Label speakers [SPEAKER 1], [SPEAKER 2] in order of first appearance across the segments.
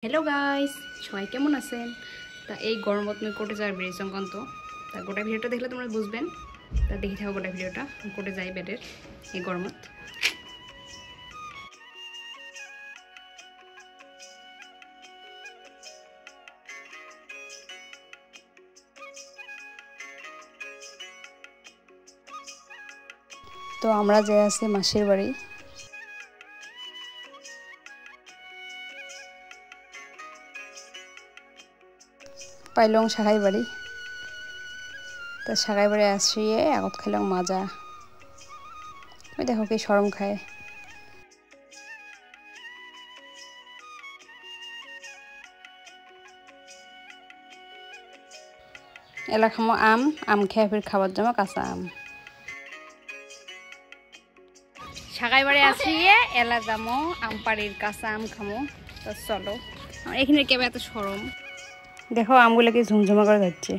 [SPEAKER 1] hello guys সবাই কেমন আছেন তা এই গরমত মই কোটে যাই বেরি সংকান্ত তা গোটা ভিডিওটা দেখলে তোমরা বুঝবেন তা দেখি থাকো গোটা ভিডিওটা কোটে যাই বেডের এই গরমত তো আমরা যে আছি মাসির বাড়ি পাইলং সাগাই বাড়ি তো সাগাই বাড়ি আসিয়ে আগত খেলাম মাজা ওই দেখো কি শরম খায় এলা খামো আম খেয়ে ফির খাবার জমা কাঁচা আম সাগাই বাড়ি আসিয়ে এলা যামো আম পাড়ির কাঁচা আম খামো তো চলো এখানে কেবে এত শরম দেখো আমগুলো কি ঝুমঝুমা করে যাচ্ছে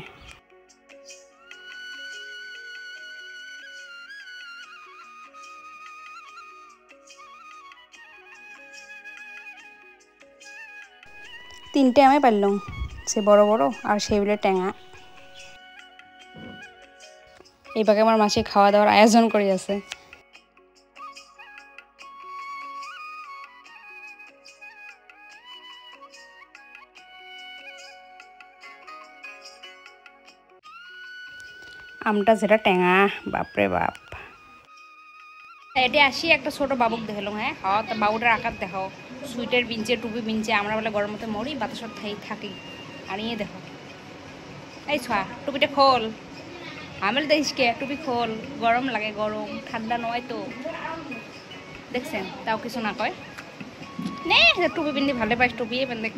[SPEAKER 1] তিনটে আমি পারলাম সে বড় বড় আর সেইগুলো ট্যাঙা এই পাকে আমার মাসি খাওয়া দাওয়ার আয়োজন করে আছে আমটা যেটা ট্যাঙা বাপরে বাপ এটা আসি একটা ছোট বাবুক দেখালাম হ্যাঁ হ্যাঁ তো বাবুটার আকার দেখাও সুইটার বিনছে টুপি বিনছে আমরা বলে গরম মতো মরি বাতাসত থাকি আর নিয়ে দেখো এই ছোয়া টুপিটা খোল আমি দেখিসকে টুপি খোল গরম লাগে গরম ঠান্ডা নয় তো দেখছেন তাও কিছু না কয় নে টুপি পিন্ধি ভালো পাইস টুপি পিন্ধে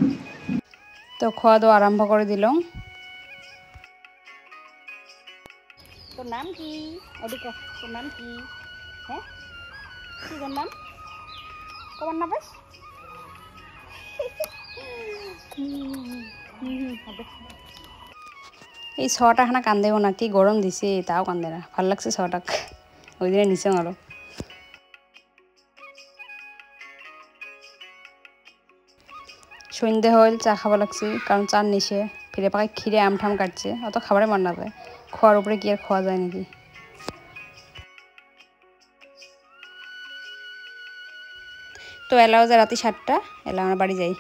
[SPEAKER 1] তো খাওয়া দাওয়া আরম্ভ করে দিলাম তোর নাম কি ওদিকে তোর নাম কি হ্যাঁ কি তোর নাম তোমার নাম বাস এই ছটা খানা কান্দেও না কি গরম দিছে তাও কান্দে না ভাল লাগছে ছটাক ওই দিনে নিচে আরো সন্ধ্যে হইল চা খাওয়া লাগছে কারণ চার নিচে ফিরে পাকায় খিরে আম ঠাম কাটছে অত খাবারে মন না যায় খাওয়ার উপরে কি আর খাওয়া যায় নাকি তো এলাও যে রাতে 7টা এলা আমরা বাড়ি যাই